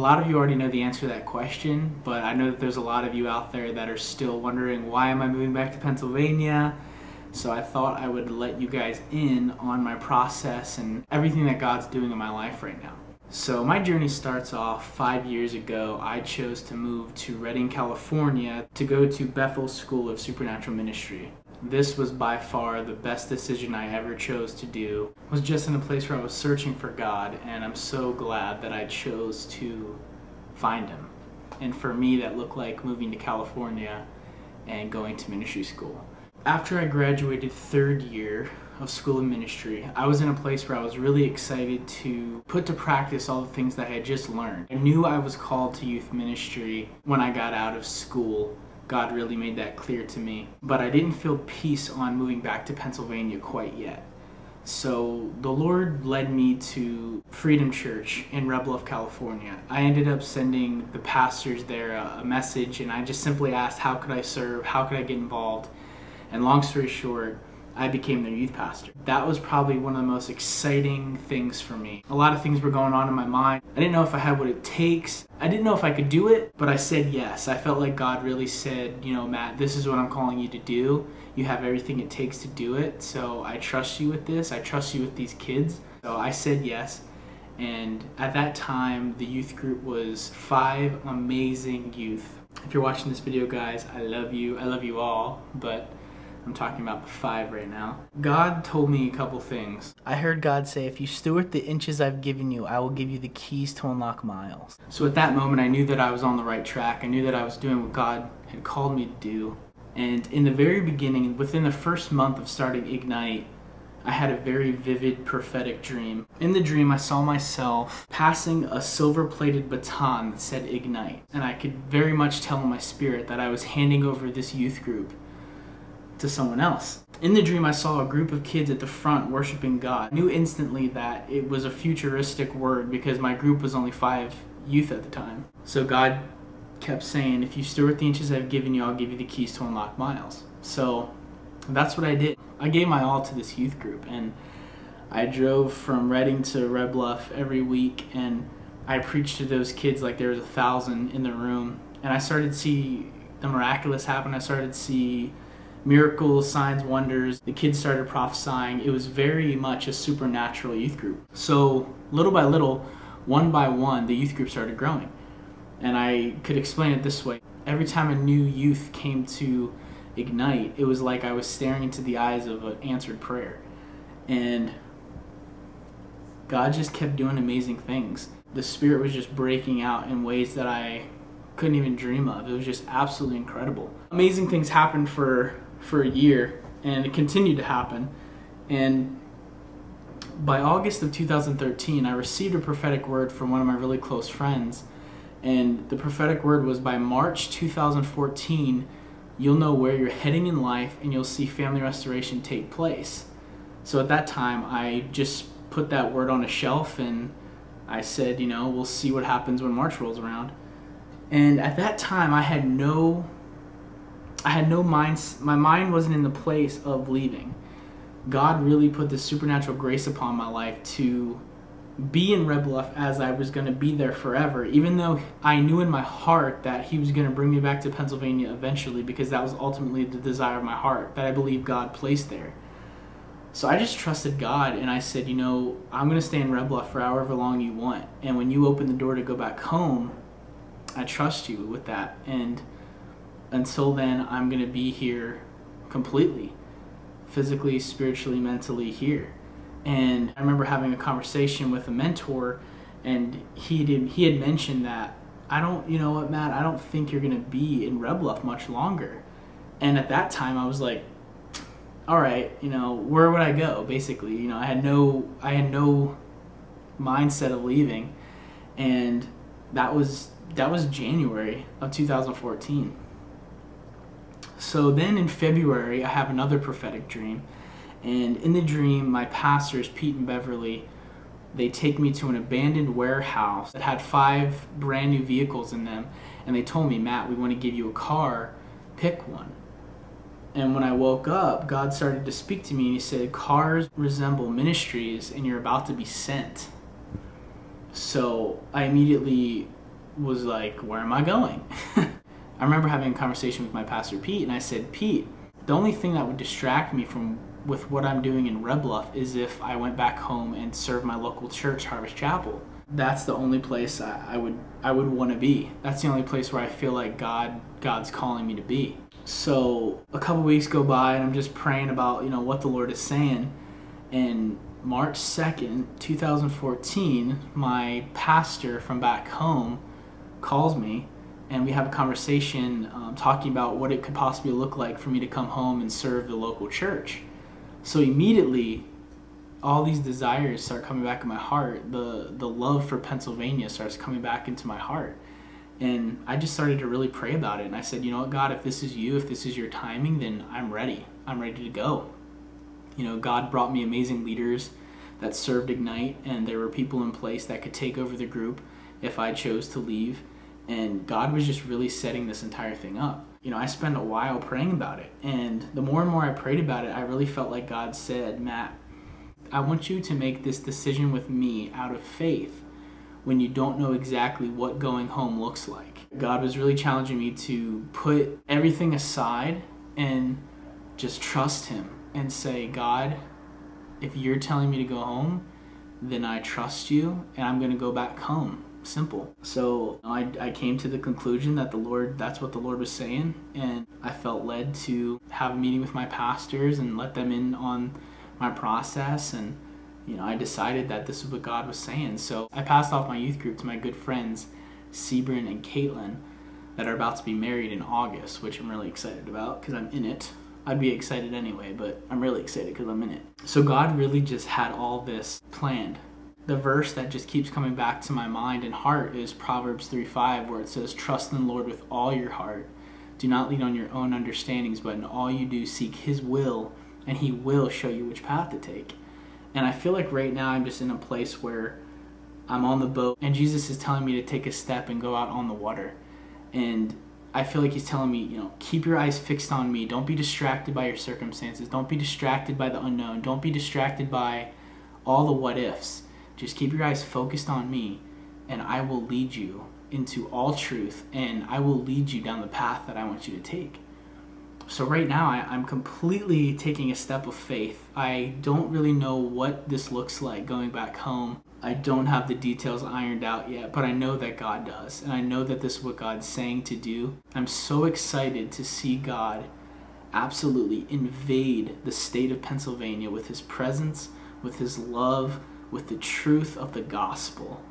lot of you already know the answer to that question, but I know that there's a lot of you out there that are still wondering, why am I moving back to Pennsylvania? So I thought I would let you guys in on my process and everything that God's doing in my life right now. So my journey starts off 5 years ago. I chose to move to Redding, California to go to Bethel School of Supernatural Ministry. This was by far the best decision I ever chose to do. I was just in a place where I was searching for God, and I'm so glad that I chose to find Him. And for me, that looked like moving to California and going to ministry school. After I graduated third year of school of ministry, I was in a place where I was really excited to put to practice all the things that I had just learned. I knew I was called to youth ministry when I got out of school. God really made that clear to me. But I didn't feel peace on moving back to Pennsylvania quite yet. So the Lord led me to Freedom Church in Red Bluff, California. I ended up sending the pastors there a message, and I just simply asked, how could I serve? How could I get involved? And long story short, I became their youth pastor. That was probably one of the most exciting things for me. A lot of things were going on in my mind. I didn't know if I had what it takes. I didn't know if I could do it, but I said yes. I felt like God really said, you know, Matt, this is what I'm calling you to do. You have everything it takes to do it. So I trust you with this. I trust you with these kids. So I said yes. And at that time, the youth group was 5 amazing youth. If you're watching this video, guys, I love you. I love you all, but I'm talking about the 5 right now. God told me a couple things. I heard God say, if you steward the inches I've given you, I will give you the keys to unlock miles. So at that moment, I knew that I was on the right track. I knew that I was doing what God had called me to do. And in the very beginning, within the first month of starting Ignite, I had a very vivid prophetic dream. In the dream, I saw myself passing a silver-plated baton that said Ignite. And I could very much tell in my spirit that I was handing over this youth group to someone else. In the dream, I saw a group of kids at the front worshiping God. I knew instantly that it was a futuristic word because my group was only 5 youth at the time. So God kept saying, if you steward the inches I've given you, I'll give you the keys to unlock miles. So that's what I did. I gave my all to this youth group, and I drove from Redding to Red Bluff every week, and I preached to those kids like there was 1,000 in the room. And I started to see the miraculous happen. I started to see miracles, signs, wonders. The kids started prophesying. It was very much a supernatural youth group. So little by little, one by one, the youth group started growing. And I could explain it this way. Every time a new youth came to Ignite, it was like I was staring into the eyes of an answered prayer. And God just kept doing amazing things. The Spirit was just breaking out in ways that I couldn't even dream of. It was just absolutely incredible. Amazing things happened for a year, and it continued to happen. And by August of 2013, I received a prophetic word from one of my really close friends. And the prophetic word was, by March 2014, you'll know where you're heading in life and you'll see family restoration take place. So at that time, I just put that word on a shelf, and I said, you know, we'll see what happens when March rolls around. And at that time, I had no mind. My mind wasn't in the place of leaving. God really put this supernatural grace upon my life to be in Red Bluff as I was going to be there forever, even though I knew in my heart that He was going to bring me back to Pennsylvania eventually, because that was ultimately the desire of my heart that I believe God placed there. So I just trusted God, and I said, you know, I'm going to stay in Red Bluff for however long you want. And when you open the door to go back home, I trust you with that. And until then, I'm going to be here completely, physically, spiritually, mentally here. And I remember having a conversation with a mentor, and he had mentioned that, you know what, Matt, I don't think you're going to be in Red Bluff much longer. And at that time, I was like, all right, you know, where would I go? Basically, you know, I had no mindset of leaving. And that was January of 2014. So then in February, I have another prophetic dream. And in the dream, my pastors, Pete and Beverly, they take me to an abandoned warehouse that had 5 brand new vehicles in them. And they told me, Matt, we want to give you a car, pick one. And when I woke up, God started to speak to me, and He said, cars resemble ministries, and you're about to be sent. So I immediately was like, where am I going? I remember having a conversation with my pastor Pete, and I said, Pete, the only thing that would distract me from with what I'm doing in Red Bluff is if I went back home and served my local church, Harvest Chapel. That's the only place I would want to be. That's the only place where I feel like God's calling me to be. So a couple weeks go by, and I'm just praying about, you know, what the Lord is saying. And March 2nd, 2014, my pastor from back home calls me, and we have a conversation talking about what it could possibly look like for me to come home and serve the local church. So immediately, all these desires start coming back in my heart. The love for Pennsylvania starts coming back into my heart. And I just started to really pray about it. And I said, you know what, God, if this is you, if this is your timing, then I'm ready. I'm ready to go. You know, God brought me amazing leaders that served Ignite, and there were people in place that could take over the group if I chose to leave. And God was just really setting this entire thing up. You know, I spent a while praying about it, and the more and more I prayed about it, I really felt like God said, Matt, I want you to make this decision with me out of faith when you don't know exactly what going home looks like. God was really challenging me to put everything aside and just trust him and say, God, if you're telling me to go home, then I trust you, and I'm going to go back home. Simple. So I came to the conclusion that that's what the Lord was saying, and I felt led to have a meeting with my pastors and let them in on my process, and you know, I decided that this is what God was saying. So I passed off my youth group to my good friends Sebrin and Caitlin that are about to be married in August, which I'm really excited about because I'm in it. I'd be excited anyway, but I'm really excited because I'm in it. So God really just had all this planned. The verse that just keeps coming back to my mind and heart is Proverbs 3:5, where it says, trust in the Lord with all your heart. Do not lean on your own understandings, but in all you do seek his will, and he will show you which path to take. And I feel like right now I'm just in a place where I'm on the boat, and Jesus is telling me to take a step and go out on the water. And I feel like he's telling me, you know, keep your eyes fixed on me. Don't be distracted by your circumstances. Don't be distracted by the unknown. Don't be distracted by all the what ifs. Just keep your eyes focused on me, and I will lead you into all truth, and I will lead you down the path that I want you to take. So right now, I'm completely taking a step of faith. I don't really know what this looks like going back home. I don't have the details ironed out yet, but I know that God does, and I know that this is what God's saying to do. I'm so excited to see God absolutely invade the state of Pennsylvania with his presence, with his love, with the truth of the gospel.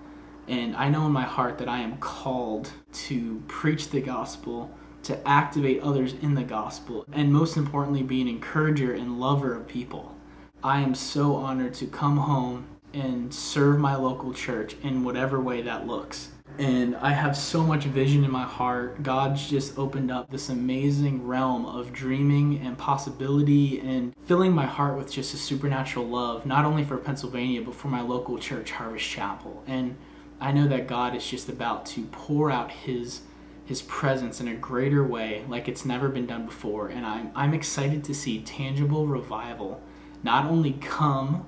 And I know in my heart that I am called to preach the gospel, to activate others in the gospel, and most importantly, be an encourager and lover of people. I am so honored to come home and serve my local church in whatever way that looks. And I have so much vision in my heart. God's just opened up this amazing realm of dreaming and possibility and filling my heart with just a supernatural love, not only for Pennsylvania, but for my local church, Harvest Chapel. And I know that God is just about to pour out his presence in a greater way like it's never been done before. And I'm excited to see tangible revival not only come,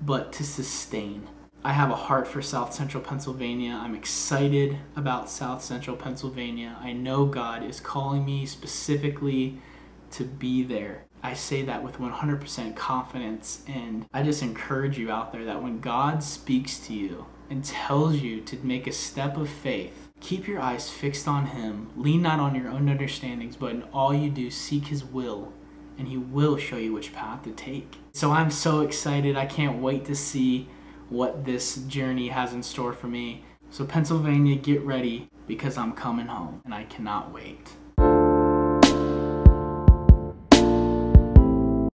but to sustain. I have a heart for South Central Pennsylvania. I'm excited about South Central Pennsylvania. I know God is calling me specifically to be there. I say that with 100% confidence, and I just encourage you out there that when God speaks to you and tells you to make a step of faith, keep your eyes fixed on him. Lean not on your own understandings, but in all you do, seek his will, and he will show you which path to take. So I'm so excited. I can't wait to see what this journey has in store for me. So Pennsylvania, get ready, because I'm coming home and I cannot wait.